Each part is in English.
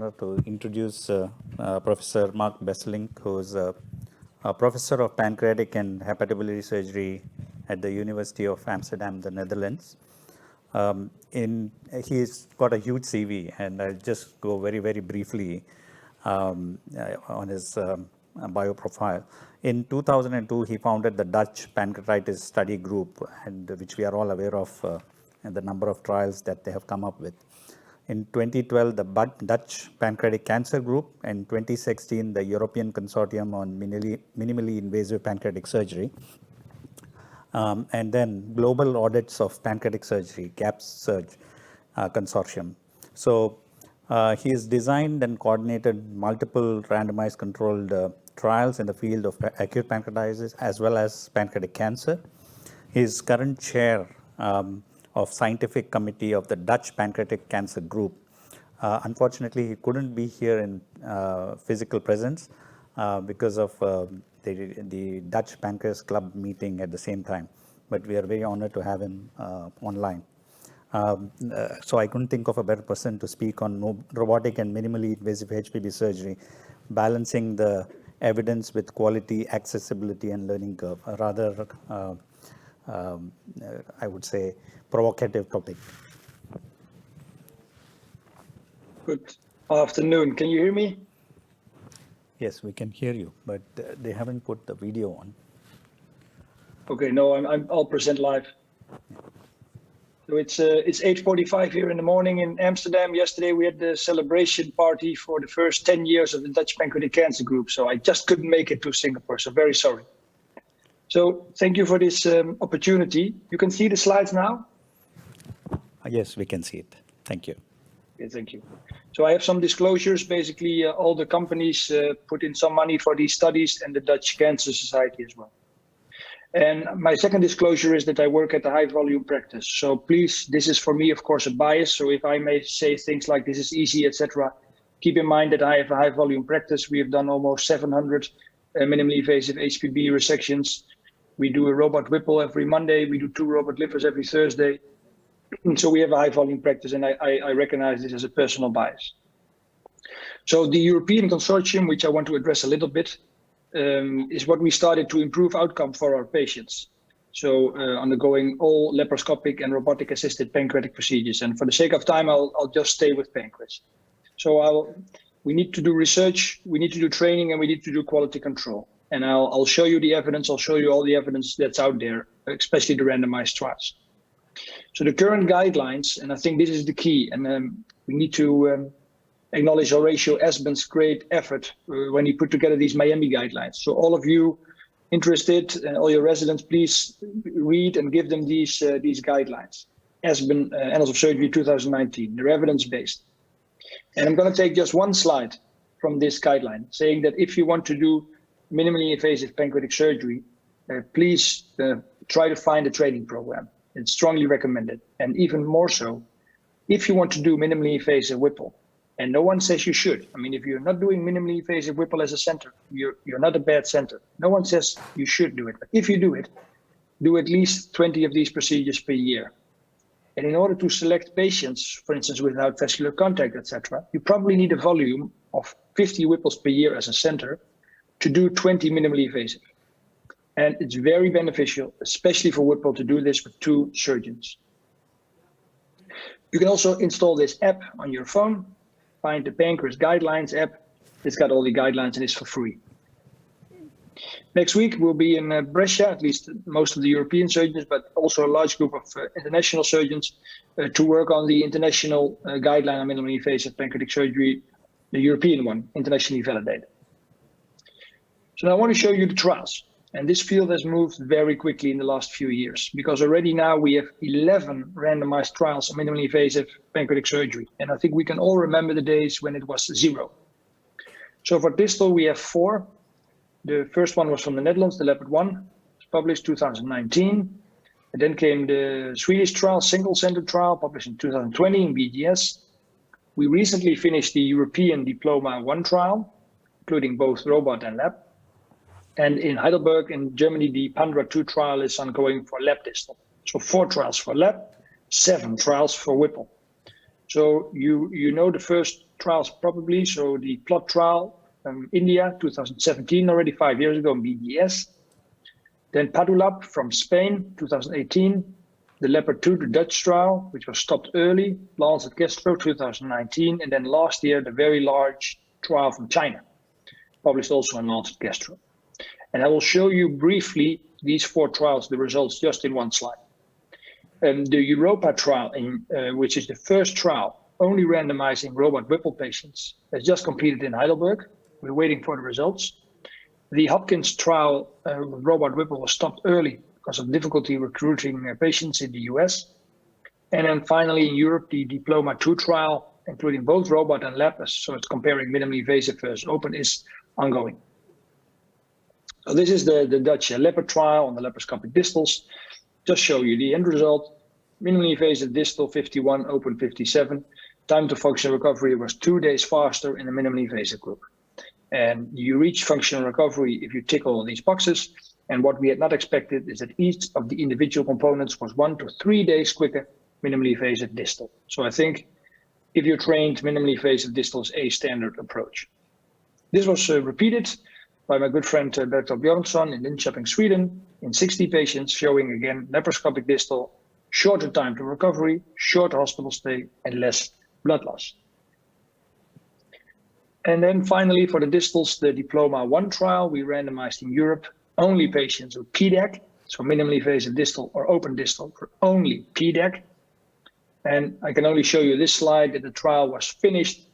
honor to introduce Professor Marc Besselink, who is a professor of pancreatic and hepatobiliary surgery at the University of Amsterdam, the Netherlands. He's got a huge CV, and I'll just go very, very briefly on his bio profile. In 2002, he founded the Dutch Pancreatitis Study Group, and which we are all aware of, and the number of trials that they have come up with. In 2012, the Dutch Pancreatic Cancer Group, and 2016, the European Consortium on Minimally Invasive Pancreatic Surgery, and then Global Audits of Pancreatic Surgery, GAPS-SURG Consortium. So he has designed and coordinated multiple randomized controlled trials in the field of acute pancreatitis as well as pancreatic cancer. He is current chair of scientific committee of the Dutch Pancreatic Cancer Group. Unfortunately, he couldn't be here in physical presence because of the Dutch Pancreas Club meeting at the same time, but we are very honored to have him online. So I couldn't think of a better person to speak on robotic and minimally invasive HPB surgery, balancing the evidence with quality, accessibility, and learning curve. A rather, I would say, provocative topic. Good afternoon. Can you hear me? Yes, we can hear you, but they haven't put the video on. Okay, no, I'll present live. So it's 8:45 here in the morning in Amsterdam. Yesterday we had the celebration party for the first 10 years of the Dutch Pancreatic Cancer Group. So I just couldn't make it to Singapore, so very sorry. So thank you for this opportunity. You can see the slides now? Yes, we can see it. Thank you. Okay, thank you. So I have some disclosures. Basically, all the companies put in some money for these studies, and the Dutch Cancer Society as well. And my second disclosure is that I work at a high volume practice. So please, this is for me, of course, a bias. So if I may say things like this is easy, etc., keep in mind that I have a high volume practice. We have done almost 700 minimally invasive HPB resections. We do a robot Whipple every Monday. We do 2 robot livers every Thursday. So we have a high volume practice, and I recognize this as a personal bias. So the European consortium, which I want to address a little bit, is what we started to improve outcome for our patients. So undergoing all laparoscopic and robotic assisted pancreatic procedures. And for the sake of time, I'll just stay with pancreas. So we need to do research, we need to do training, and we need to do quality control. And I'll show you the evidence. I'll show you all the evidence that's out there, especially the randomized trials. So the current guidelines, and I think this is the key, and we need to acknowledge Horatio Esben's great effort when he put together these Miami guidelines. So all of you interested, and all your residents, please read and give them these guidelines. Esben, Annals of Surgery 2019, they're evidence-based. And I'm going to take just one slide from this guideline, saying that if you want to do minimally invasive pancreatic surgery, please try to find a training program. It's strongly recommended. And even more so, if you want to do minimally invasive Whipple, and no one says you should. I mean, if you're not doing minimally invasive Whipple as a center, you're not a bad center. No one says you should do it. But if you do it, do at least 20 of these procedures per year. And in order to select patients, for instance, without vascular contact, etc., you probably need a volume of 50 Whipples per year as a center to do 20 minimally invasive. And it's very beneficial, especially for Whipple, to do this with 2 surgeons. You can also install this app on your phone, find the Pancreas Guidelines app. It's got all the guidelines and it's for free. Next week, we'll be in Brescia, at least most of the European surgeons, but also a large group of international surgeons to work on the international guideline on minimally invasive pancreatic surgery, the European one, internationally validated. So now I want to show you the trials. And this field has moved very quickly in the last few years, because already now we have 11 randomized trials on minimally invasive pancreatic surgery. And I think we can all remember the days when it was 0. So for distal, we have 4. The first one was from the Netherlands, the Leopard 1, it was published 2019. And then came the Swedish trial, single center trial, published in 2020 in BGS. We recently finished the European Diploma 1 trial, including both robot and lab. And in Heidelberg, in Germany, the Pandra 2 trial is ongoing for lab distal. So 4 trials for lab, 7 trials for Whipple. So you know the first trials probably. So the plot trial, India, 2017, already 5 years ago, BDS. Then Padulab from Spain, 2018. The Leopard 2, the Dutch trial, which was stopped early, Lancet Gastro, 2019. And then last year, the very large trial from China, published also in Lancet Gastro. And I will show you briefly these 4 trials, the results, just in one slide. The Europa trial, which is the first trial only randomizing robot Whipple patients, has just completed in Heidelberg. We're waiting for the results. The Hopkins trial with robot Whipple was stopped early because of difficulty recruiting patients in the US. And then finally in Europe, the Diploma 2 trial, including both robot and lab, so it's comparing minimally invasive versus open, is ongoing. So this is the Dutch leopard trial on the laparoscopic distals. Just show you the end result. Minimally invasive distal 51, open 57. Time to functional recovery was 2 days faster in the minimally invasive group. And you reach functional recovery if you tick all these boxes. And what we had not expected is that each of the individual components was 1 to 3 days quicker minimally invasive distal. So I think if you're trained, minimally invasive distal is a standard approach. This was repeated by my good friend Bertil Björnsson in Linköping, Sweden, in 60 patients, showing again laparoscopic distal, shorter time to recovery, shorter hospital stay, and less blood loss. And then finally, for the distals, the Diploma 1 trial, we randomized in Europe only patients with PDAC, so minimally invasive distal or open distal for only PDAC. And I can only show you this slide that the trial was finished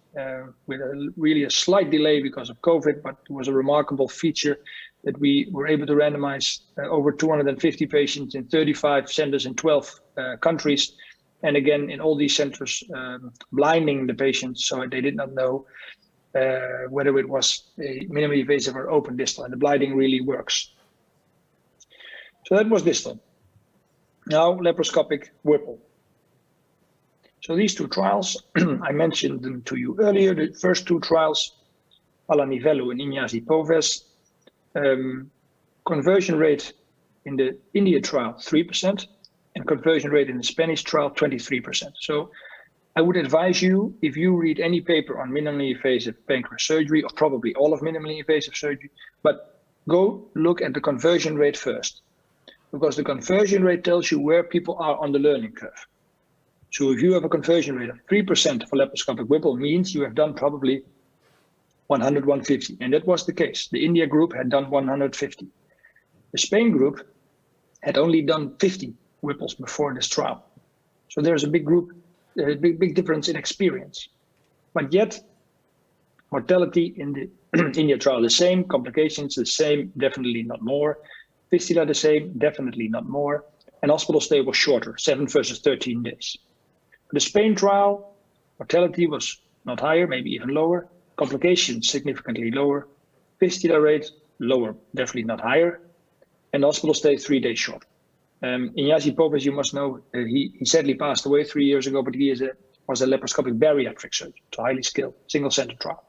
with really a slight delay because of COVID, but it was a remarkable feature that we were able to randomize over 250 patients in 35 centers in 12 countries. And again, in all these centers, blinding the patients so they did not know whether it was a minimally invasive or open distal, and the blinding really works. So that was distal. Now laparoscopic Whipple. So these 2 trials, I mentioned them to you earlier. The first 2 trials, Palanivello and Invasive, conversion rate in the India trial 3%, and conversion rate in the Spanish trial 23%. So I would advise you, if you read any paper on minimally invasive pancreas surgery, or probably all of minimally invasive surgery, but go look at the conversion rate first, because the conversion rate tells you where people are on the learning curve. So if you have a conversion rate of 3% for laparoscopic Whipple, means you have done probably 100, 150. And that was the case. The India group had done 150. The Spain group had only done 50 Whipples before this trial. So there's a big group, big difference in experience. But yet, mortality in the India trial the same, complications the same, definitely not more. Fistula the same, definitely not more. And hospital stay was shorter, 7 versus 13 days. The Spain trial, mortality was not higher, maybe even lower. Complications significantly lower. Fistula rate lower, definitely not higher. And hospital stay 3 days shorter. Invasive, you must know, he sadly passed away 3 years ago, but he was a laparoscopic bariatric surgeon, so highly skilled, single center trial.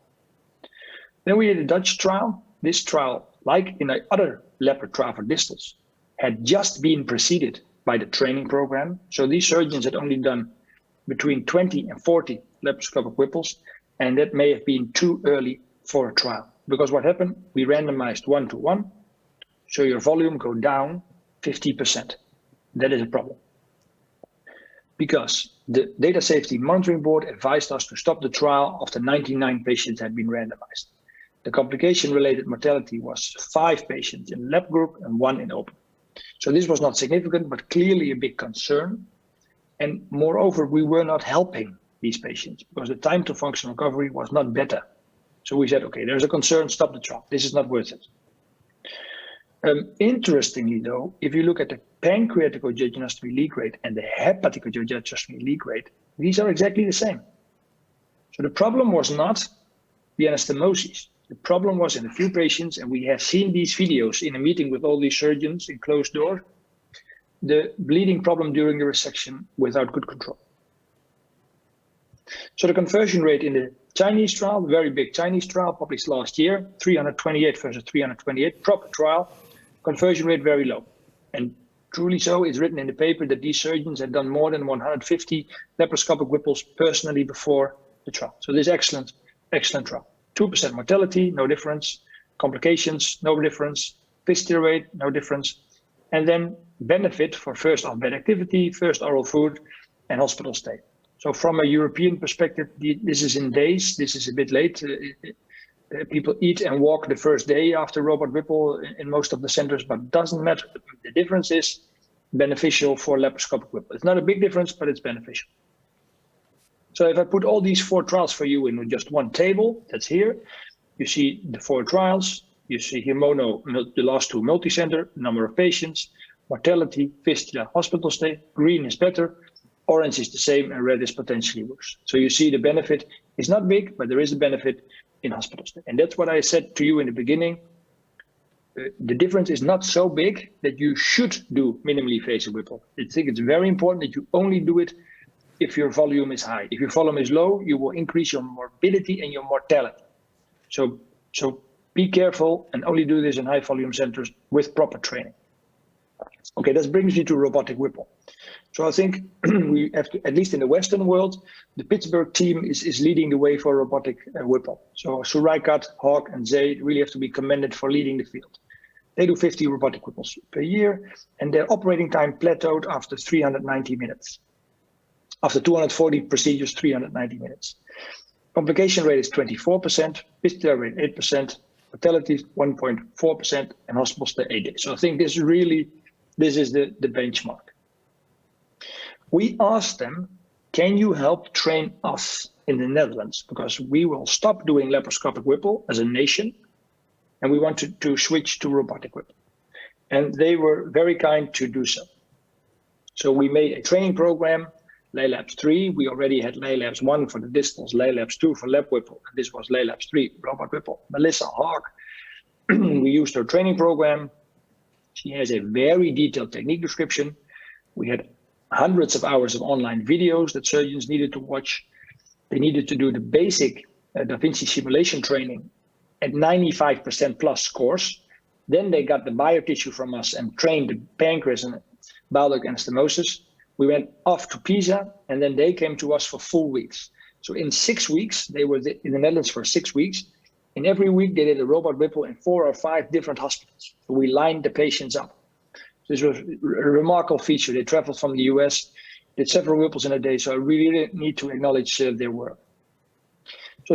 Then we did a Dutch trial. This trial, like in the other leopard trial for distals, had just been preceded by the training program. So these surgeons had only done between 20 and 40 laparoscopic Whipples, and that may have been too early for a trial. Because what happened, we randomized 1 to 1, so your volume go down 50%. That is a problem. Because the Data Safety Monitoring Board advised us to stop the trial after 99 patients had been randomized. The complication-related mortality was 5 patients in lab group and 1 in open. So this was not significant, but clearly a big concern. And moreover, we were not helping these patients because the time to functional recovery was not better. So we said, okay, there's a concern, stop the trial. This is not worth it. Interestingly, though, if you look at the pancreatic angiogenicity leak rate and the hepatic angiogenicity leak rate, these are exactly the same. So the problem was not the anastomosis. The problem was in a few patients, and we have seen these videos in a meeting with all these surgeons in closed door, the bleeding problem during the resection without good control. So the conversion rate in the Chinese trial, very big Chinese trial published last year, 328 versus 328, proper trial, conversion rate very low. And truly so, it's written in the paper that these surgeons had done more than 150 laparoscopic Whipples personally before the trial. So this excellent trial. 2% mortality, no difference. Complications, no difference. Fistula rate, no difference. And then benefit for first on-bed activity, first oral food, and hospital stay. So from a European perspective, this is in days. This is a bit late. People eat and walk the first day after robot Whipple in most of the centers, but it doesn't matter. The difference is beneficial for laparoscopic Whipple. It's not a big difference, but it's beneficial. So if I put all these 4 trials for you in just one table, that's here, you see the 4 trials. You see here mono, the last 2 multi-center, number of patients, mortality, fistula, hospital stay. Green is better, orange is the same, and red is potentially worse. So you see the benefit is not big, but there is a benefit in hospital stay. And that's what I said to you in the beginning. The difference is not so big that you should do minimally invasive Whipple. I think it's very important that you only do it if your volume is high. If your volume is low, you will increase your morbidity and your mortality. So be careful and only do this in high volume centers with proper training. Okay, that brings me to robotic Whipple. So I think we have to, at least in the Western world, the Pittsburgh team is leading the way for robotic Whipple. So Sureikat, Hawk, and Zay really have to be commended for leading the field. They do 50 robotic Whipples per year, and their operating time plateaued after 390 minutes. After 240 procedures, 390 minutes. Complication rate is 24%, fistula rate 8%, mortality 1.4%, and hospital stay 8 days. So I think this is the benchmark. We asked them, can you help train us in the Netherlands? Because we will stop doing laparoscopic Whipple as a nation, and we want to switch to robotic Whipple. And they were very kind to do so. So we made a training program, LayLabs 3. We already had LayLabs 1 for the distals, LayLabs 2 for lap Whipple, and this was LayLabs 3, robot Whipple. Melissa Hawk, we used her training program. She has a very detailed technique description. We had hundreds of hours of online videos that surgeons needed to watch. They needed to do the basic Da Vinci simulation training at 95% plus scores. Then they got the biotissue from us and trained the pancreas and bile duct anastomosis. We went off to Pisa, and then they came to us for full weeks. So in 6 weeks, they were in the Netherlands for 6 weeks. And every week they did a robot Whipple in 4 or 5 different hospitals. So we lined the patients up. This was a remarkable feature. They traveled from the US, did several Whipples in a day. So I really need to acknowledge their work.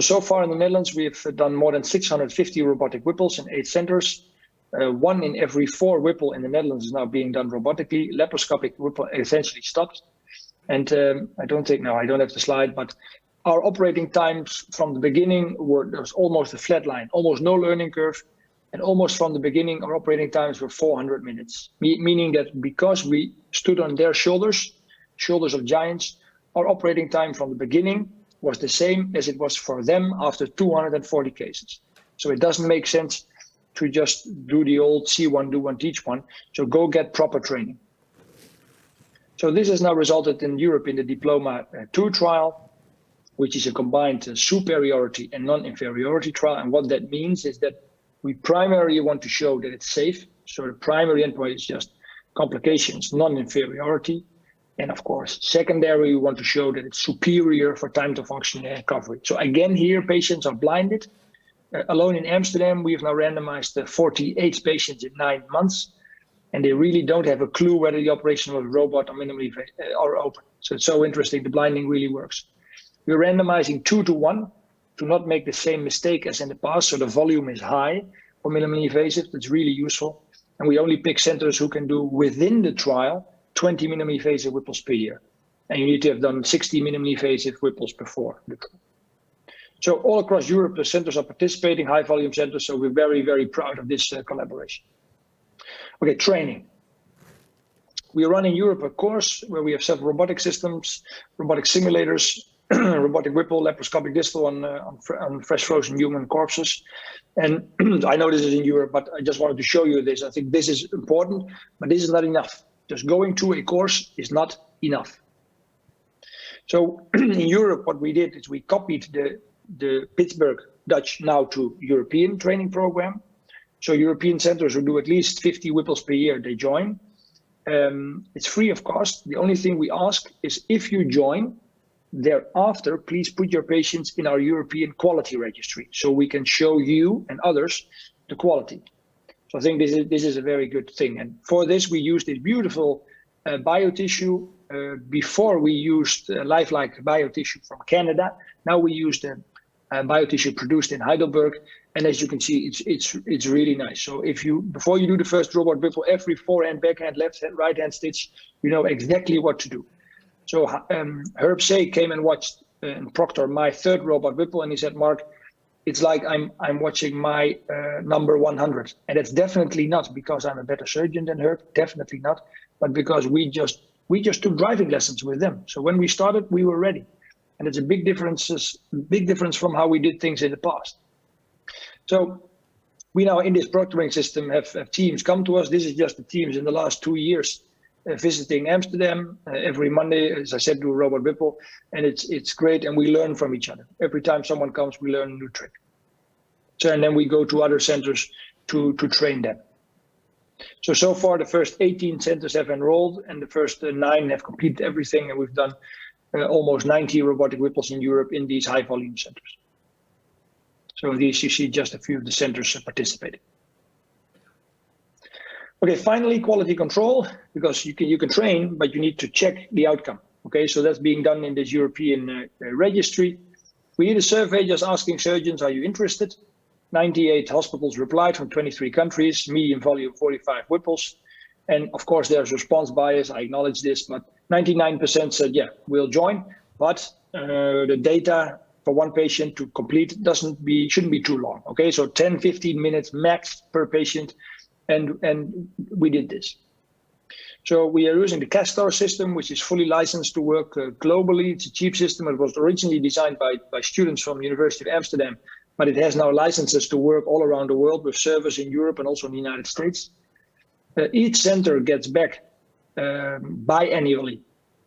So far in the Netherlands, we have done more than 650 robotic Whipples in 8 centers. 1 in every 4 Whipple in the Netherlands is now being done robotically. Laparoscopic Whipple essentially stopped. And I don't have the slide, but our operating times from the beginning there was almost a flat line, almost no learning curve. And almost from the beginning, our operating times were 400 minutes, meaning that because we stood on their shoulders of giants, our operating time from the beginning was the same as it was for them after 240 cases. So it doesn't make sense to just do the old see one, do one, teach one. So go get proper training. So this has now resulted in Europe in the Diploma 2 trial, which is a combined superiority and non-inferiority trial. And what that means is that we primarily want to show that it's safe. So the primary endpoint is just complications, non-inferiority. And of course, secondary, we want to show that it's superior for time to function and recovery. So again, here patients are blinded. Alone in Amsterdam, we have now randomized 48 patients in 9 months, and they really don't have a clue whether the operation was robot or minimally or open. So it's so interesting. The blinding really works. We're randomizing 2 to 1 to not make the same mistake as in the past. So the volume is high for minimally invasive. That's really useful. And we only pick centers who can do within the trial 20 minimally invasive Whipples per year. And you need to have done 60 minimally invasive Whipples before the trial. So all across Europe, the centers are participating, high volume centers. So we're very, very proud of this collaboration. Okay, training. We run in Europe a course where we have several robotic systems, robotic simulators, robotic Whipple, laparoscopic distal on fresh frozen human corpses. And I know this is in Europe, but I just wanted to show you this. I think this is important, but this is not enough. Just going to a course is not enough. So in Europe, what we did is we copied the Pittsburgh Dutch now to European training program. So European centers who do at least 50 Whipples per year, they join. It's free of cost. The only thing we ask is if you join, thereafter, please put your patients in our European quality registry so we can show you and others the quality. So I think this is a very good thing. And for this, we use this beautiful biotissue. Before we used lifelike biotissue from Canada. Now we use the biotissue produced in Heidelberg. And as you can see, it's really nice. So before you do the first robot Whipple, every forehand, backhand, left hand, right hand stitch, you know exactly what to do. So Herb Say came and watched and proctor my third robot Whipple, and he said, Mark, it's like I'm watching my number 100. And it's definitely not because I'm a better surgeon than Herb, definitely not, but because we just took driving lessons with them. So when we started, we were ready. And it's a big difference from how we did things in the past. So we now in this proctoring system have teams come to us. This is just the teams in the last 2 years visiting Amsterdam every Monday, as I said, do a robot Whipple. And it's great. And we learn from each other. Every time someone comes, we learn a new trick. So, and then we go to other centers to train them. So far, the first 18 centers have enrolled and the first 9 have completed everything. And we've done almost 90 robotic Whipples in Europe in these high volume centers. So these, you see just a few of the centers participating. Okay, finally, quality control, because you can train, but you need to check the outcome. Okay, so that's being done in this European registry. We did a survey just asking surgeons, are you interested? 98 hospitals replied from 23 countries, medium volume 45 Whipples. And of course, there's response bias. I acknowledge this, but 99% said, yeah, we'll join. But the data for one patient to complete shouldn't be too long. Okay, so 10, 15 minutes max per patient. And we did this. So we are using the Castor system, which is fully licensed to work globally. It's a cheap system. It was originally designed by students from the University of Amsterdam, but it has now licenses to work all around the world with servers in Europe and also in the United States. Each center gets back biannually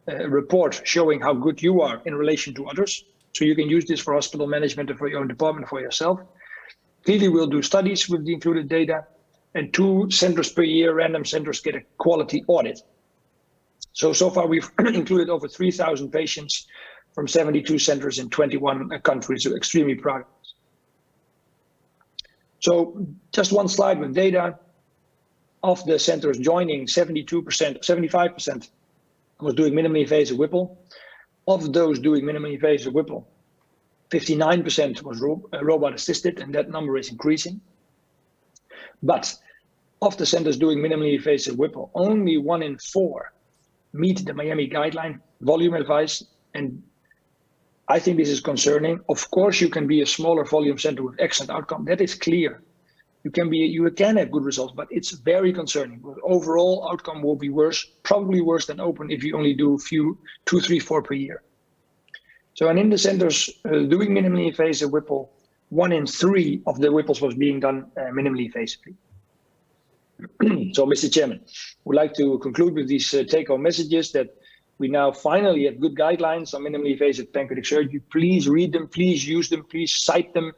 a report showing how good you are in relation to others. So you can use this for hospital management and for your own department, for yourself. Clearly, we'll do studies with the included data. And 2 centers per year, random centers, get a quality audit. So far, we've included over 3,000 patients from 72 centers in 21 countries. So extremely proud of this. So just one slide with data. Of the centers joining, 75% was doing minimally invasive Whipple. Of those doing minimally invasive Whipple, 59% was robot assisted, and that number is increasing. But of the centers doing minimally invasive Whipple, only 1 in 4 meet the Miami guideline volume advice. And I think this is concerning. Of course, you can be a smaller volume center with excellent outcome. That is clear. You can have good results, but it's very concerning. Overall outcome will be worse, probably worse than open if you only do 2, 3, 4 per year. So, and in the centers doing minimally invasive Whipple, 1 in 3 of the Whipples was being done minimally invasively. So, Mr. Chairman, we'd like to conclude with these take-home messages that we now finally have good guidelines on minimally invasive pancreatic surgery. Please read them, please use them, please cite them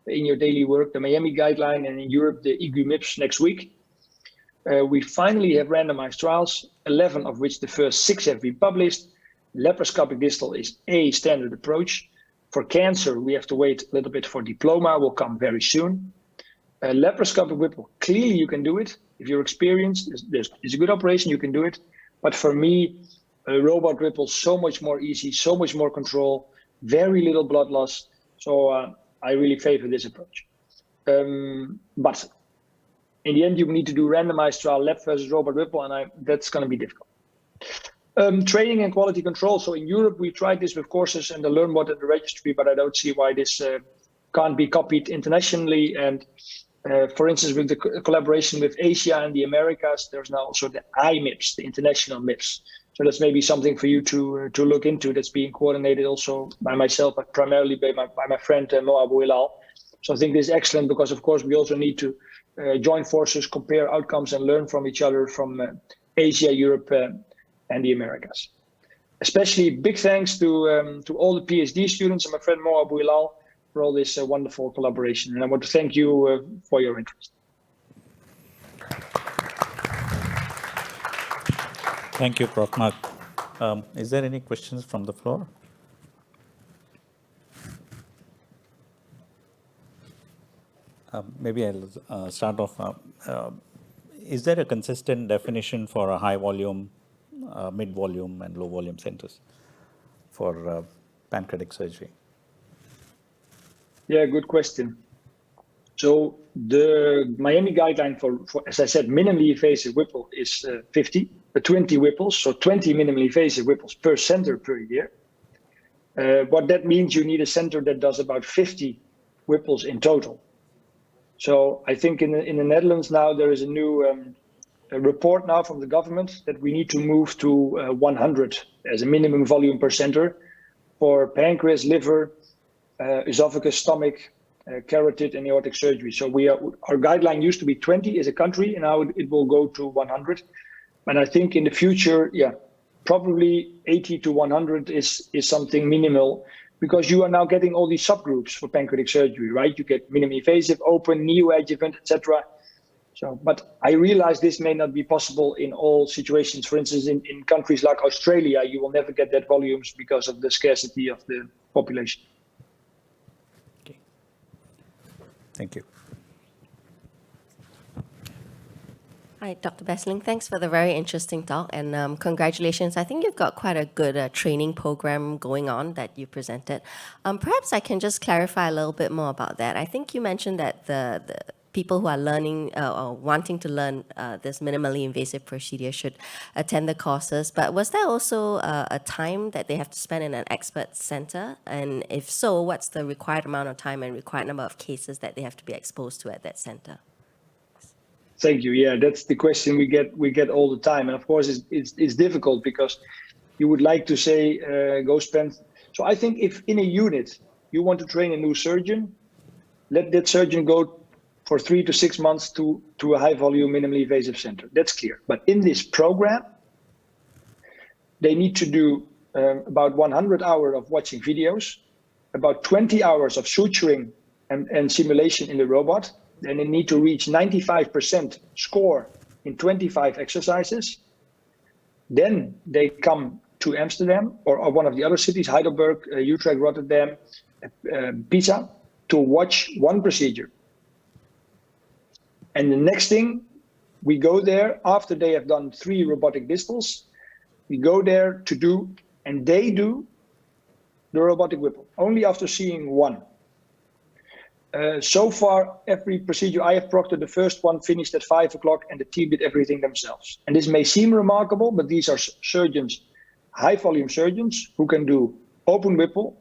in your daily work. The Miami guideline, and in Europe, the EGU MIPS next week. We finally have randomized trials, 11 of which the first 6 have been published. Laparoscopic distal is a standard approach. For cancer, we have to wait a little bit for Diploma, will come very soon. Laparoscopic Whipple, clearly you can do it. If you're experienced, it's a good operation, you can do it. But for me, a robot Whipple, so much more easy, so much more control, very little blood loss. So I really favor this approach. But in the end, you need to do randomized trial, lab versus robot Whipple, and that's going to be difficult. Training and quality control. So in Europe, we tried this with courses and the LearnBot at the registry, but I don't see why this can't be copied internationally. And for instance, with the collaboration with Asia and the Americas, there's now also the IMIPS, the international MIPS. So that's maybe something for you to look into. That's being coordinated also by myself, but primarily by my friend Mo Abu Hilal. So I think this is excellent because, of course, we also need to join forces, compare outcomes, and learn from each other from Asia, Europe, and the Americas. Especially big thanks to all the PhD students and my friend Mo Abu Hilal for all this wonderful collaboration. And I want to thank you for your interest. Thank you, Prof Marc. Is there any questions from the floor? Maybe I'll start off. Is there a consistent definition for a high volume, mid volume, and low volume centers for pancreatic surgery? Yeah, good question. So the Miami guideline for, as I said, minimally invasive Whipple is 20 Whipples, so 20 minimally invasive Whipples per center per year. What that means, you need a center that does about 50 Whipples in total. So I think in the Netherlands now there is a new a report now from the government that we need to move to 100 as a minimum volume per center for pancreas, liver, esophagus, stomach, carotid, and aortic surgery. So our guideline used to be 20 as a country, and now it will go to 100. And I think in the future, yeah, probably 80 to 100 is something minimal, because you are now getting all these subgroups for pancreatic surgery, right? You get minimally invasive, open, neoadjuvant, etc. So, but I realize this may not be possible in all situations. For instance, in countries like Australia, you will never get that volumes because of the scarcity of the population. Okay. Thank you. Hi, Dr. Besselink. Thanks for the very interesting talk, and congratulations. I think you've got quite a good training program going on that you presented. Perhaps I can just clarify a little bit more about that. I think you mentioned that the people who are learning or wanting to learn this minimally invasive procedure should attend the courses, but was there also a time that they have to spend in an expert center? And if so, what's the required amount of time and required number of cases that they have to be exposed to at that center? Thank you. Yeah, that's the question we get all the time, and of course it's difficult because you would like to say go spend. So I think if in a unit you want to train a new surgeon, let that surgeon go for 3 to 6 months to a high volume minimally invasive center. That's clear. But in this program, they need to do about 100 hours of watching videos, about 20 hours of suturing and simulation in the robot. Then they need to reach 95% score in 25 exercises. Then they come to Amsterdam or one of the other cities, Heidelberg, Utrecht, Rotterdam, Pisa, to watch one procedure. And the next thing, we go there after they have done 3 robotic distals. We go there to do, and they do the robotic Whipple, only after seeing one. So far, every procedure I have proctored, the first one finished at 5 o'clock and the team did everything themselves. And this may seem remarkable, but these are surgeons, high volume surgeons who can do open Whipple,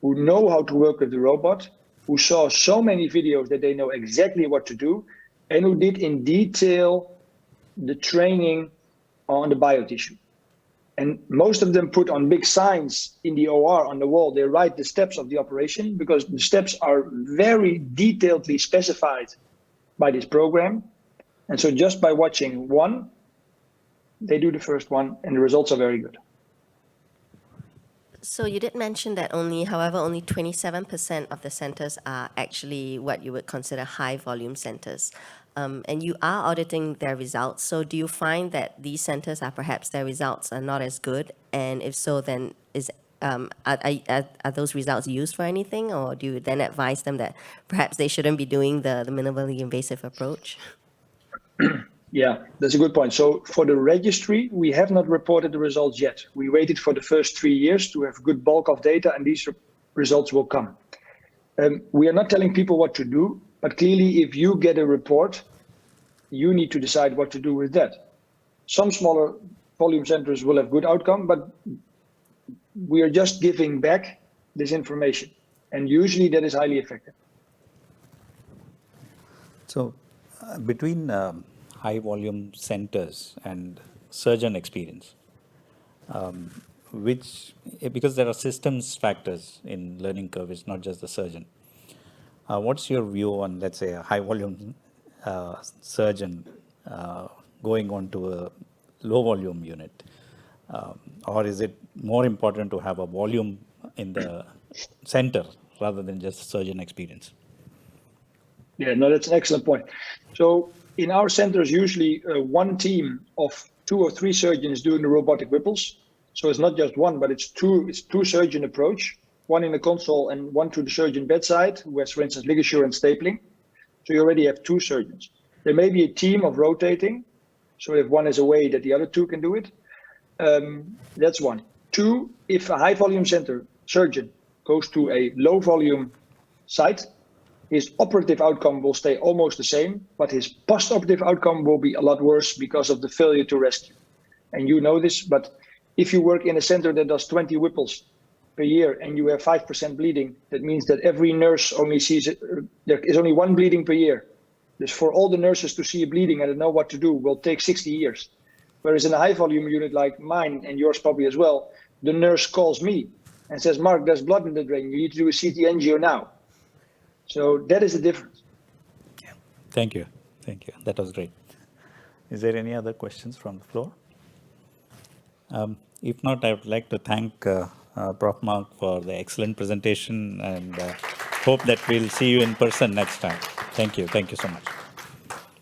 who know how to work with the robot, who saw so many videos that they know exactly what to do, and who did in detail the training on the biotissue. And most of them put on big signs in the OR on the wall. They write the steps of the operation because the steps are very detailedly specified by this program. And so just by watching one, they do the first one and the results are very good. So you did mention that only 27% of the centers are actually what you would consider high volume centers. And you are auditing their results. So do you find that these centers are perhaps their results are not as good? And if so, then are those results used for anything? Or do you then advise them that perhaps they shouldn't be doing the minimally invasive approach? Yeah, that's a good point. So for the registry, we have not reported the results yet. We waited for the first 3 years to have good bulk of data, and these results will come. We are not telling people what to do, but clearly if you get a report, you need to decide what to do with that. Some smaller volume centers will have good outcome, but we are just giving back this information, and usually that is highly effective. So between high volume centers and surgeon experience, because there are systems factors in learning curve, it's not just the surgeon. What's your view on, let's say, a high volume surgeon going on to a low volume unit? Or is it more important to have a volume in the center rather than just surgeon experience? Yeah, no, that's an excellent point. So in our centers, usually one team of 2 or 3 surgeons doing the robotic Whipples. So it's not just one, but it's two surgeon approach, one in the console and one to the surgeon bedside, who has, for instance, ligature and stapling. So you already have 2 surgeons. There may be a team of rotating. So if one is away, that the other 2 can do it. That's 1. 2, if a high volume center surgeon goes to a low volume site, his operative outcome will stay almost the same, but his post-operative outcome will be a lot worse because of the failure to rescue. And you know this, but if you work in a center that does 20 Whipples per year and you have 5% bleeding, that means that every nurse only sees it, there is only 1 bleeding per year. This for all the nurses to see a bleeding and know what to do will take 60 years. Whereas in a high volume unit like mine and yours probably as well, the nurse calls me and says, Mark, there's blood in the drain. You need to do a CT angio now. So that is the difference. Yeah. Thank you. Thank you. That was great. Is there any other questions from the floor? If not, I would like to thank Prof Marc for the excellent presentation and hope that we'll see you in person next time. Thank you. Thank you so much.